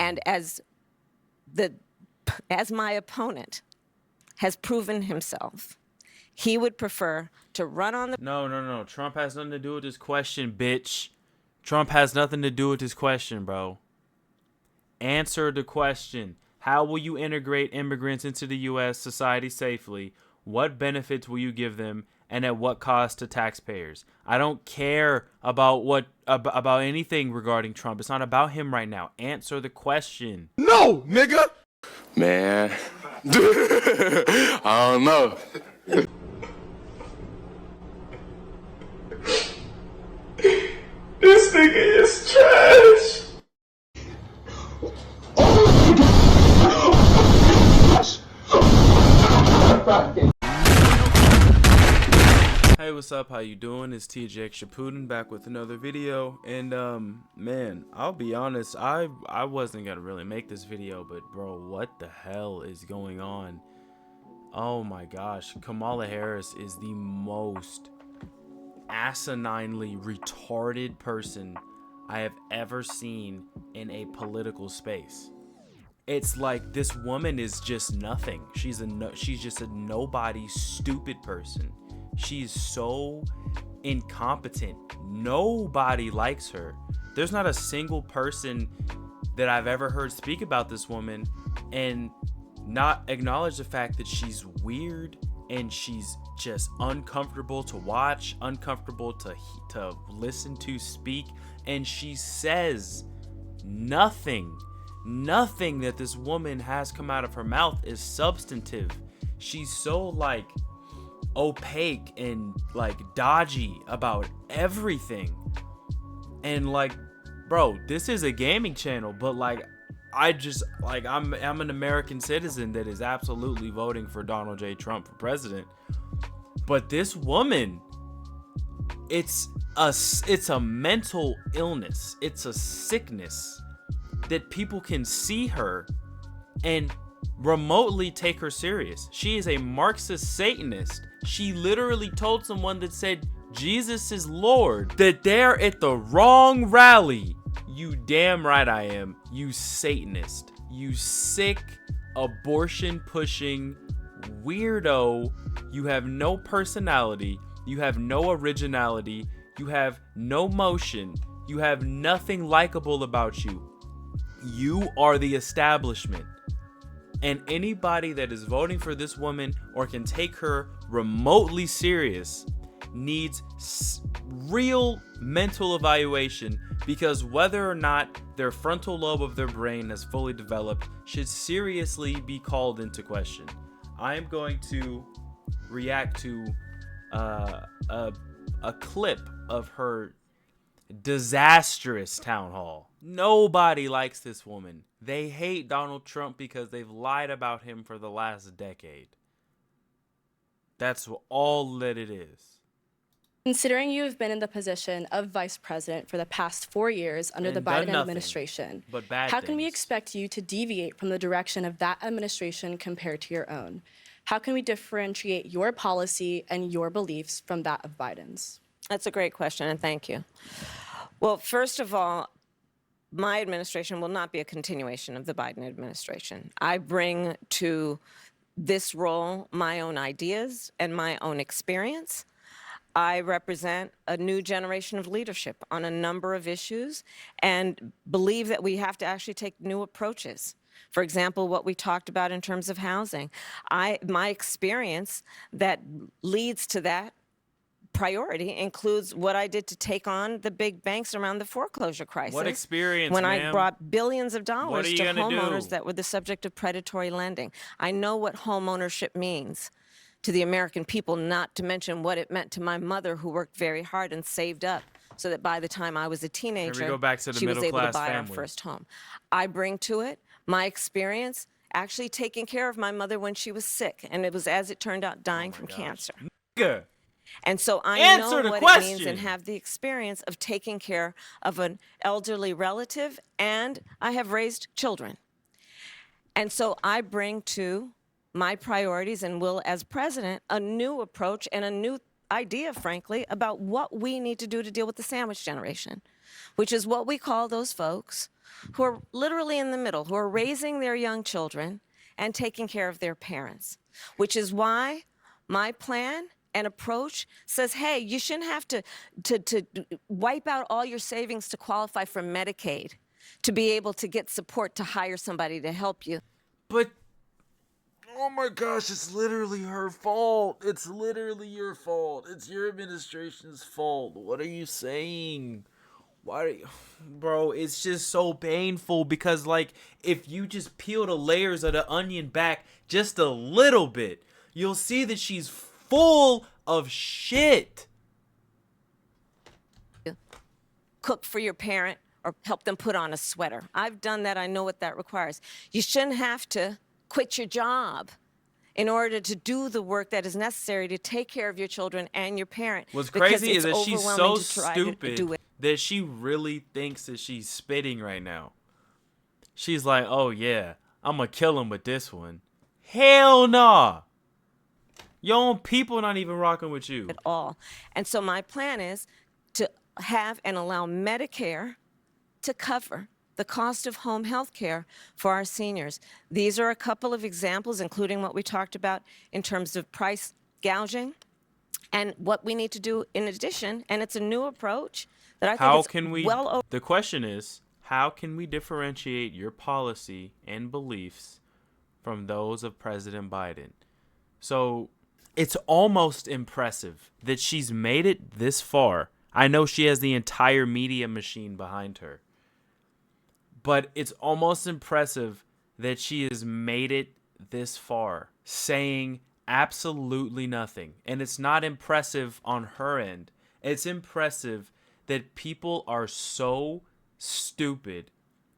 And as my opponent has proven himself, he would prefer to run on the... No. Trump has nothing to do with this question, bitch. Trump has nothing to do with this question, bro. Answer the question. How will you integrate immigrants into the U.S. society safely? What benefits will you give them, and at what cost to taxpayers? I don't care about anything regarding Trump. It's not about him right now. Answer the question. No, nigga. Man, I don't know. This nigga is trash. Hey, what's up? How you doing? It's TJ Shaputin back with another video. And man, I'll be honest, I wasn't gonna really make this video, but bro, what the hell is going on? Oh my gosh, Kamala Harris is the most asininely retarded person I have ever seen in a political space. It's like this woman is just nothing. She's just a nobody, stupid person. She's so incompetent. Nobody likes her. There's not a single person that I've ever heard speak about this woman and not acknowledge the fact that she's weird and she's just uncomfortable to watch, uncomfortable to listen to speak, and she says nothing that this woman has come out of her mouth is substantive. She's so like opaque and like dodgy about everything. And like, bro, this is a gaming channel, but like I'm an American citizen that is absolutely voting for Donald J. Trump for president. But this woman, it's a mental illness. It's a sickness that people can see her and remotely take her serious. She is a Marxist Satanist. She literally told someone that said Jesus is Lord that they're at the wrong rally. You damn right I am, you Satanist. You sick, abortion-pushing weirdo. You have no personality. You have no originality. You have no motion. You have nothing likable about you. You are the establishment. And anybody that is voting for this woman or can take her remotely serious needs real mental evaluation, because whether or not their frontal lobe of their brain has fully developed should seriously be called into question. I am going to react to a clip of her disastrous town hall. Nobody likes this woman. They hate Donald Trump because they've lied about him for the last decade. That's all that it is. Considering you have been in the position of vice president for the past 4 years under the Biden administration, how can we expect you to deviate from the direction of that administration compared to your own? How can we differentiate your policy and your beliefs from that of Biden's? That's a great question, and thank you. Well, first of all, my administration will not be a continuation of the Biden administration. I bring to this role my own ideas and my own experience. I represent a new generation of leadership on a number of issues and believe that we have to actually take new approaches. For example, what we talked about in terms of housing. My experience that leads to that priority includes what I did to take on the big banks around the foreclosure crisis. What experience, when ma'am? I brought billions of dollars to homeowners do? that were the subject of predatory lending. I know what homeownership means to the American people, not to mention what it meant to my mother, who worked very hard and saved up so that by the time I was a teenager, Here we go back to the she was able to middle-class buy family. our first home. I bring to it my experience actually taking care of my mother when she was sick, and it was, as it turned out, dying from cancer. Nigga. And so I Answer know the what it means question. and have the experience of taking care of an elderly relative, and I have raised children. And so I bring to my priorities and will, as president, a new approach and a new idea, frankly, about what we need to do to deal with the sandwich generation. which is what we call those folks who are literally in the middle, who are raising their young children and taking care of their parents, which is why my plan and approach says, hey, you shouldn't have to wipe out all your savings to qualify for Medicaid to be able to get support to hire somebody to help you. But, oh my gosh, it's literally her fault. It's literally your fault. It's your administration's fault. What are you saying? Why, bro, it's just so painful because, like, if you just peel the layers of the onion back just a little bit, you'll see that she's full of shit. Cook for your parent or help them put on a sweater. I've done that. I know what that requires. You shouldn't have to quit your job in order to do the work that is necessary to take care of your children and your parent. What's crazy is that she's so stupid that she really thinks that she's spitting right now. She's like, oh yeah, I'm gonna kill him with this one. Hell nah. Your own people not even rocking with you. At all. And so my plan is to have and allow Medicare to cover the cost of home health care for our seniors. These are a couple of examples, including what we talked about in terms of price gouging and what we need to do in addition. And it's a new approach that I think is well over. The question is, how can we differentiate your policy and beliefs from those of President Biden? So it's almost impressive that she's made it this far. I know she has the entire media machine behind her. But it's almost impressive that she has made it this far, saying absolutely nothing. And it's not impressive on her end. It's impressive that people are so stupid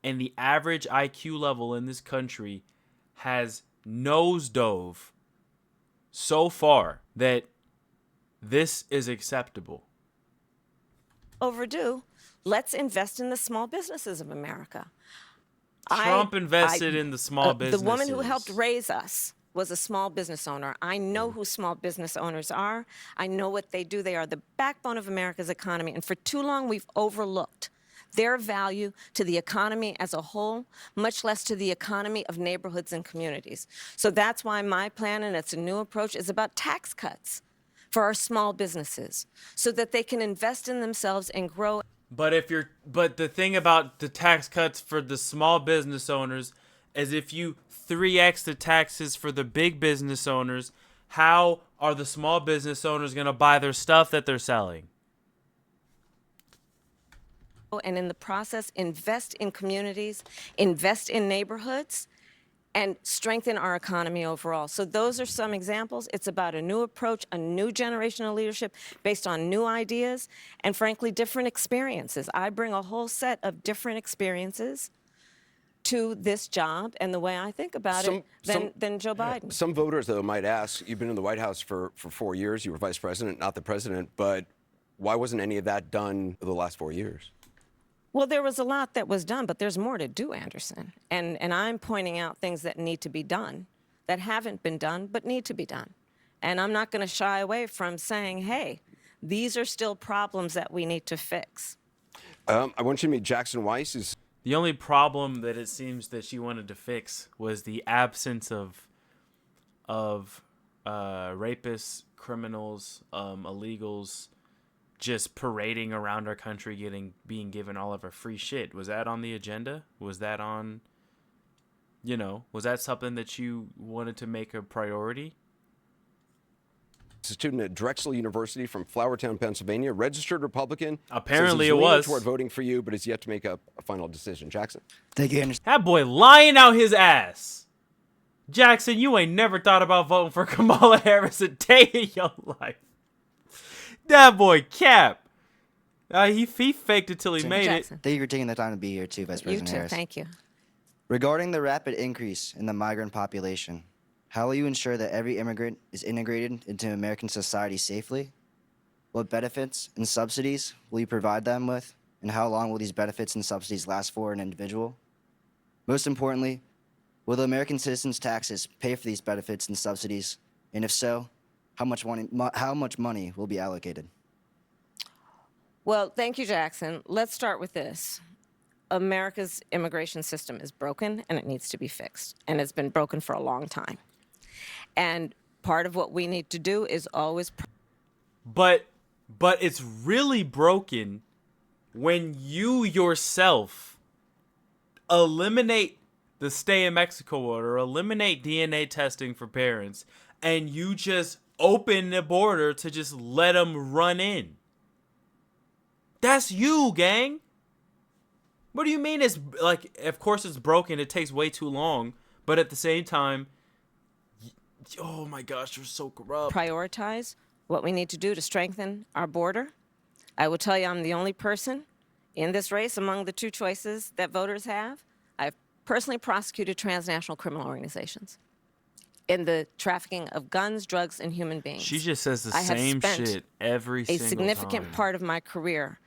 and the average IQ level in this country has nosedove so far that this is acceptable. Overdue. Let's invest in the small businesses of America. Trump invested in the small businesses. The woman who helped raise us was a small business owner. I know who small business owners are. I know what they do. They are the backbone of America's economy. And for too long, we've overlooked their value to the economy as a whole, much less to the economy of neighborhoods and communities. So that's why my plan, and it's a new approach, is about tax cuts for our small businesses so that they can invest in themselves and grow. But the thing about the tax cuts for the small business owners is if you 3x the taxes for the big business owners, how are the small business owners going to buy their stuff that they're selling? And in the process, invest in communities, invest in neighborhoods, and strengthen our economy overall. So those are some examples. It's about a new approach, a new generation of leadership based on new ideas and, frankly, different experiences. I bring a whole set of different experiences to this job and the way I think about it than Joe Biden. Some voters, though, might ask, you've been in the White House for 4 years. You were vice president, not the president. But why wasn't any of that done the last 4 years? Well, there was a lot that was done, but there's more to do, Anderson. And I'm pointing out things that need to be done, that haven't been done, but need to be done. And I'm not going to shy away from saying, hey, these are still problems that we need to fix. I want you to meet Jackson Weiss. The only problem that it seems that she wanted to fix was the absence of rapists, criminals, illegals, just parading around our country being given all of our free shit. Was that on the agenda? Was that on, was that something that you wanted to make a priority? A student at Drexel University from Flourtown, Pennsylvania, registered Republican. Apparently it was. Toward voting for you, but has yet to make a final decision. Jackson. Thank you, Anderson. That boy lying out his ass. Jackson, you ain't never thought about voting for Kamala Harris a day in your life. That boy cap. He faked it till he made Jackson. it. Thank you for taking the time to be here, too, Vice President Harris. Thank you. Regarding the rapid increase in the migrant population, how will you ensure that every immigrant is integrated into American society safely? What benefits and subsidies will you provide them with? And how long will these benefits and subsidies last for an individual? Most importantly, will the American citizens' taxes pay for these benefits and subsidies? And if so, how much money will be allocated? Well, thank you, Jackson. Let's start with this. America's immigration system is broken and it needs to be fixed. And it's been broken for a long time. And part of what we need to do is always. But it's really broken when you yourself eliminate the stay in Mexico order, eliminate DNA testing for parents, and you just open the border to just let them run in. That's you, gang. What do you mean it's like, of course it's broken, it takes way too long, but at the same time, oh my gosh, you're so corrupt. Prioritize what we need to do to strengthen our border. I will tell you, I'm the only person in this race among the two choices that voters have. I've personally prosecuted transnational criminal organizations in the trafficking of guns, drugs, and human beings. She just says the I have same spent shit every single time. a significant part of my career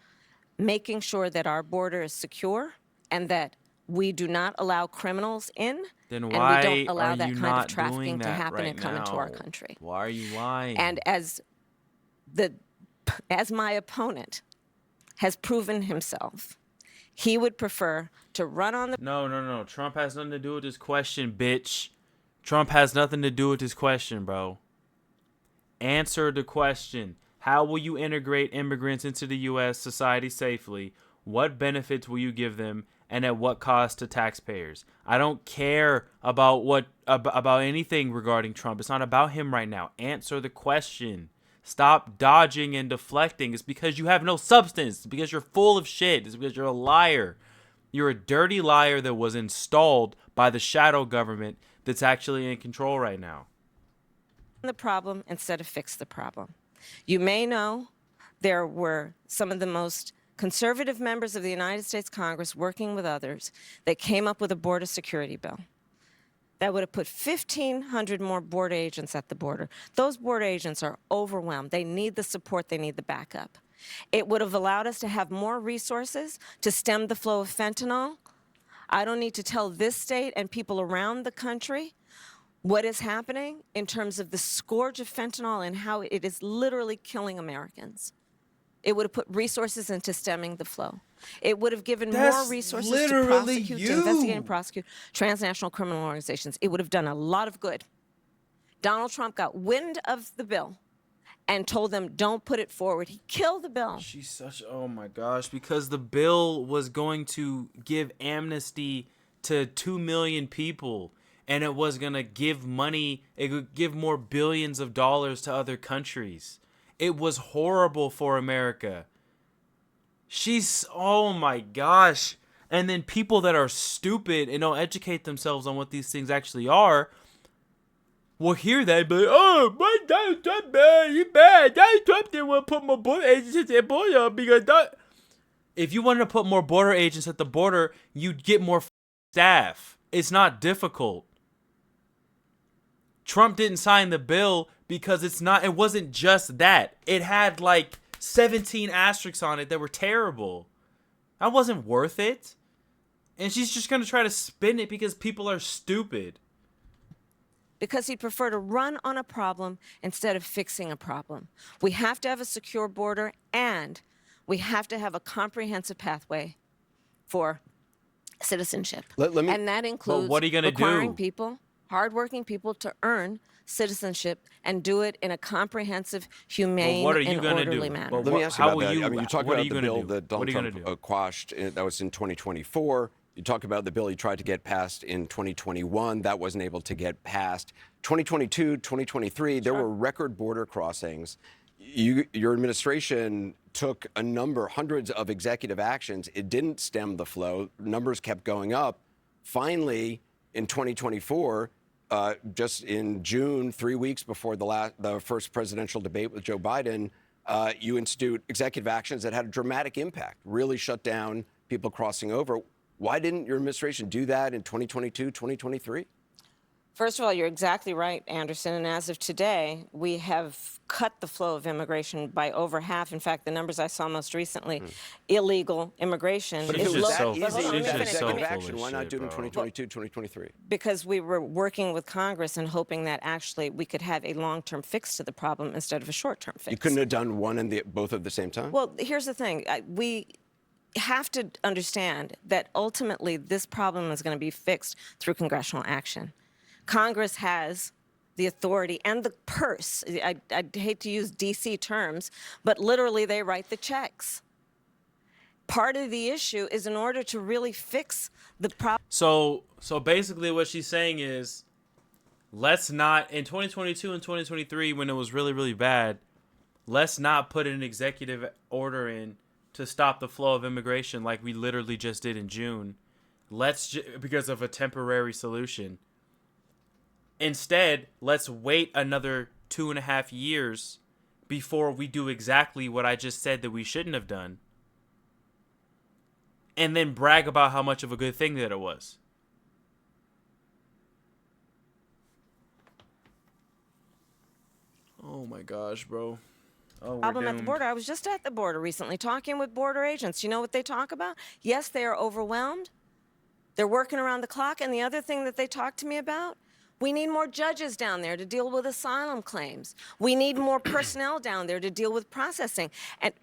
making sure that our border is secure and that we do not allow criminals in, then and why we don't allow are that you kind not of trafficking doing to that happen right and come into our now? country. Why are you lying? And as my opponent has proven himself, he would prefer to run on the. No. Trump has nothing to do with this question, bitch. Trump has nothing to do with this question, bro. Answer the question. How will you integrate immigrants into the U.S. society safely? What benefits will you give them, and at what cost to taxpayers? I don't care about about anything regarding Trump. It's not about him right now. Answer the question. Stop dodging and deflecting. It's because you have no substance. It's because you're full of shit. It's because you're a liar. You're a dirty liar that was installed by the shadow government that's actually in control right now. The problem instead of fix the problem. You may know there were some of the most conservative members of the United States Congress working with others that came up with a border security bill that would have put 1,500 more border agents at the border. Those border agents are overwhelmed. They need the support. They need the backup. It would have allowed us to have more resources to stem the flow of fentanyl. I don't need to tell this state and people around the country what is happening in terms of the scourge of fentanyl and how it is literally killing Americans. It would have put resources into stemming the flow. It would have given more resources to prosecute, to investigate and prosecute transnational criminal organizations. It would have done a lot of good. Donald Trump got wind of the bill and told them, don't put it forward. He killed the bill. She's such, oh my gosh, because the bill was going to give amnesty to 2 million people. And it was going to give money, it would give more billions of dollars to other countries. It was horrible for America. Oh my gosh. And then people that are stupid and don't educate themselves on what these things actually are will hear that and be like, oh, my Donald Trump bad, you bad. Donald Trump didn't want to put more border agents at the border because if you wanted to put more border agents at the border, you'd get more staff. It's not difficult. Trump didn't sign the bill because it wasn't just that. It had like 17 asterisks on it that were terrible. That wasn't worth it. And she's just going to try to spin it because people are stupid. Because he'd prefer to run on a problem instead of fixing a problem. We have to have a secure border, and we have to have a comprehensive pathway for citizenship. And that includes what are you gonna requiring do? people, hardworking people, to earn citizenship and do it in a comprehensive, humane, and orderly manner. Let me ask you about that. I mean, you talk about the bill do? that Donald What are you Trump gonna do? quashed. That was in 2024. You talk about the bill he tried to get passed in 2021. That wasn't able to get passed. 2022, 2023, there were record border crossings. Your administration took hundreds of executive actions. It didn't stem the flow. Numbers kept going up. Finally, in 2024, just in June, 3 weeks before the first presidential debate with Joe Biden, you institute executive actions that had a dramatic impact, really shut down people crossing over. Why didn't your administration do that in 2022, 2023? First of all, you're exactly right, Anderson. And as of today, we have cut the flow of immigration by over half. In fact, the numbers I saw most recently, illegal immigration But if is it was low. that easy But hold on, to let me have finish. executive Let me- action, why not do it in 2022, 2023? Because we were working with Congress and hoping that actually we could have a long-term fix to the problem instead of a short-term fix. You couldn't have done one and both at the same time? Well, here's the thing. We have to understand that ultimately this problem is going to be fixed through congressional action. Congress has the authority and the purse. I hate to use DC terms, but literally they write the checks. Part of the issue is in order to really fix the problem. So basically what she's saying is, let's not, in 2022 and 2023, when it was really, really bad, let's not put an executive order in to stop the flow of immigration like we literally just did in June. Because of a temporary solution. Instead, let's wait another 2.5 years before we do exactly what I just said that we shouldn't have done. And then brag about how much of a good thing that it was. Oh my gosh, bro. Oh, we're Problem at the doomed. border. I was just at the border recently talking with border agents. You know what they talk about? Yes, they are overwhelmed. They're working around the clock. And the other thing that they talk to me about, we need more judges down there to deal with asylum claims. We need more personnel down there to deal with processing.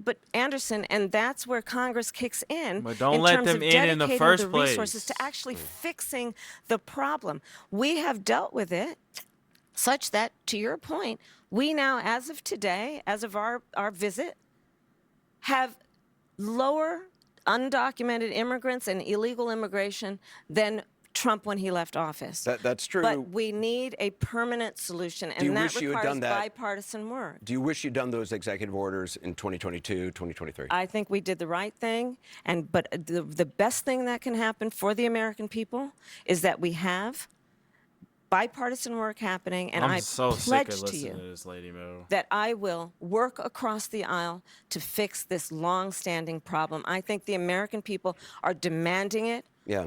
But Anderson, and that's where Congress kicks in. But don't let terms them of in the dedicating first the resources place. to actually fixing the problem. We have dealt with it such that, to your point, we now, as of today, as of our visit, have lower undocumented immigrants and illegal immigration than Trump when he left office. That's true. But we need a permanent solution, you and that wish you had requires done that? bipartisan work. Do you wish you'd done those executive orders in 2022, 2023? I think we did the right thing, but the best thing that can happen for the American people is that we have bipartisan work happening, and I'm I so sick pledge of to listening you to this lady, bro. that I will work across the aisle to fix this long-standing problem. I think the American people are demanding it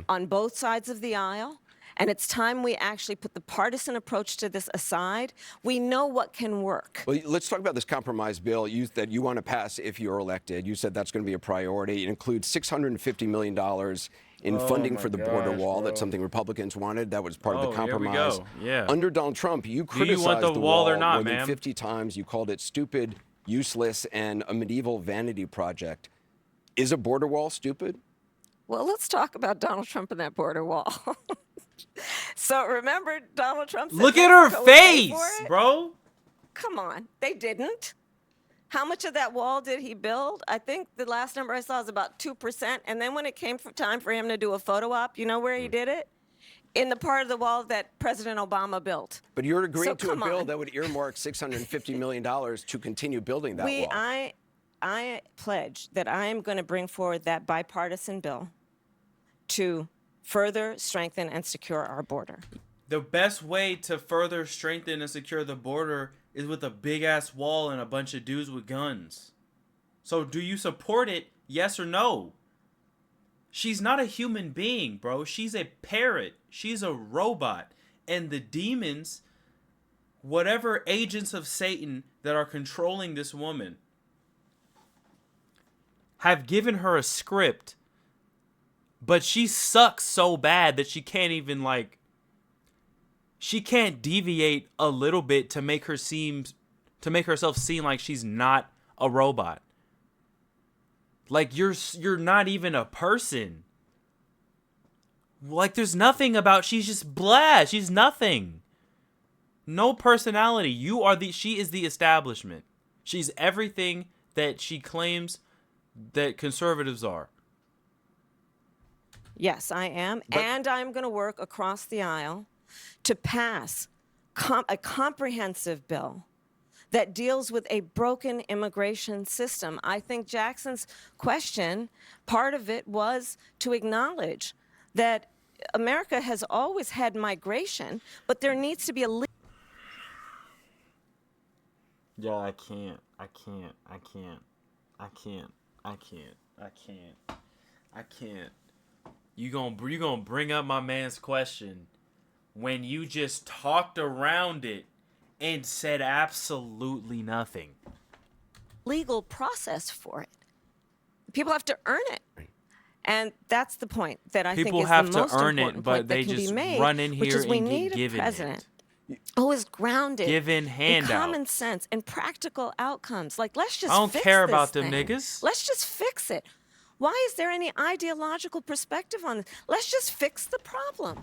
on both sides of the aisle, and it's time we actually put the partisan approach to this aside. We know what can work. Well, let's talk about this compromise bill that you want to pass if you're elected. You said that's going to be a priority. It includes $650 million in funding for the border wall. That's something Republicans wanted. That was part of the compromise. Here we go. Yeah. Under Donald Trump, you criticized want the the wall or not, more than ma'am? 50 times. You called it stupid, useless, and a medieval vanity project. Is a border wall stupid? Well, let's talk about Donald Trump and that border wall. So remember, Donald Trump said, Look at her Mexico would pay face, for it? bro. Come on, they didn't. How much of that wall did he build? I think the last number I saw is about 2%. And then when it came time for him to do a photo op, you know where he did it? In the part of the wall that President Obama built. But you're agreeing So to a come bill on. that would earmark $650 million to continue building that wall. I pledge that I am going to bring forward that bipartisan bill to further strengthen and secure our border. The best way to further strengthen and secure the border is with a big-ass wall and a bunch of dudes with guns. So do you support it, yes or no? She's not a human being, bro. She's a parrot. She's a robot. And the demons, whatever agents of Satan that are controlling this woman, have given her a script, but she sucks so bad that she can't even, like, she can't deviate a little bit to make herself seem like she's not a robot. Like, you're not even a person. Like, there's nothing about, she's just blah. She's nothing. No personality. She is the establishment. She's everything that she claims that conservatives are. Yes, I am. And I'm going to work across the aisle to pass a comprehensive bill that deals with a broken immigration system. I think Jackson's question, part of it was to acknowledge that America has always had migration, but there needs to be a Yeah, I can't. You gonna bring up my man's question when you just talked around it and said absolutely nothing. Legal process for it. People have to earn it. And that's the point that I think is the most important point that can be made. People have to earn it, but they just run in here and get given president who is grounded given in common sense and practical outcomes. Like, let's just I don't fix care this about them thing. niggas. Let's just fix it. Why is there any ideological perspective on this? Let's just fix the problem.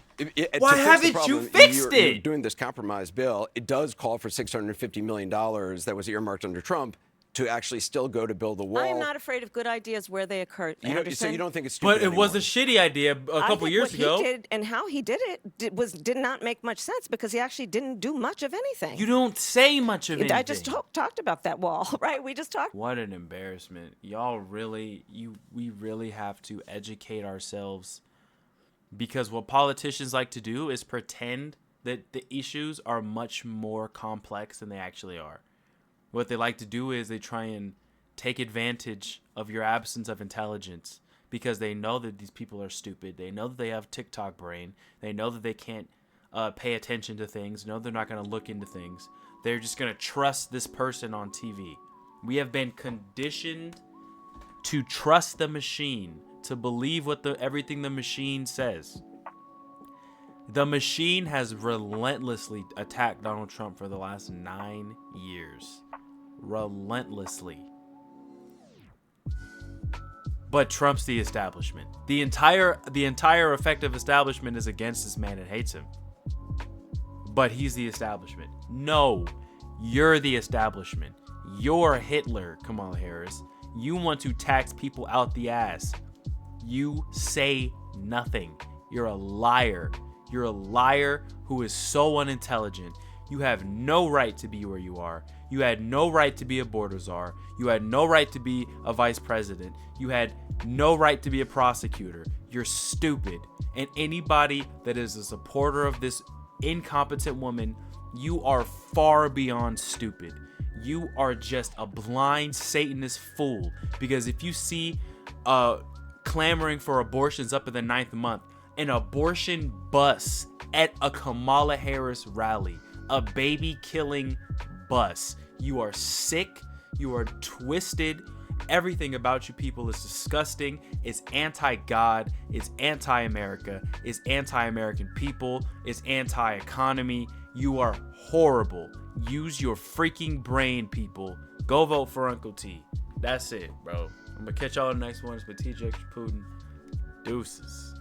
Why haven't you fixed it? You're doing this compromise bill. It does call for $650 million that was earmarked under Trump to actually still go to build the wall. I am not afraid of good ideas where they occur. So you don't think it's stupid But it was a anymore? shitty idea a couple years ago. He did, and how he did it did not make much sense because he actually didn't do much of anything. You don't say much of anything. I just talked about that wall, right? We just talked. What an embarrassment. Y'all really, we really have to educate ourselves, because what politicians like to do is pretend that the issues are much more complex than they actually are. What they like to do is they try and take advantage of your absence of intelligence because they know that these people are stupid. They know that they have TikTok brain. They know that they can't pay attention to things. No, they're not going to look into things. They're just going to trust this person on TV. We have been conditioned to trust the machine, to believe what everything the machine says. The machine has relentlessly attacked Donald Trump for the last 9 years. Relentlessly. But Trump's the establishment. The entire effective establishment is against this man and hates him. But he's the establishment. No, you're the establishment. You're Hitler, Kamala Harris. You want to tax people out the ass. You say nothing. You're a liar. You're a liar who is so unintelligent. You have no right to be where you are. You had no right to be a border czar. You had no right to be a vice president. You had no right to be a prosecutor. You're stupid. And anybody that is a supporter of this incompetent woman, you are far beyond stupid. You are just a blind Satanist fool. Because if you see clamoring for abortions up in the 9th month, an abortion bus at a Kamala Harris rally, a baby killing bus. You are sick. You are twisted. Everything about you people is disgusting. It's anti-God. It's anti-America. It's anti-American people. It's anti-economy. You are horrible. Use your freaking brain, people. Go vote for Uncle T. That's it, bro. I'm gonna catch y'all in the next one. It's been TJ Putin. Deuces.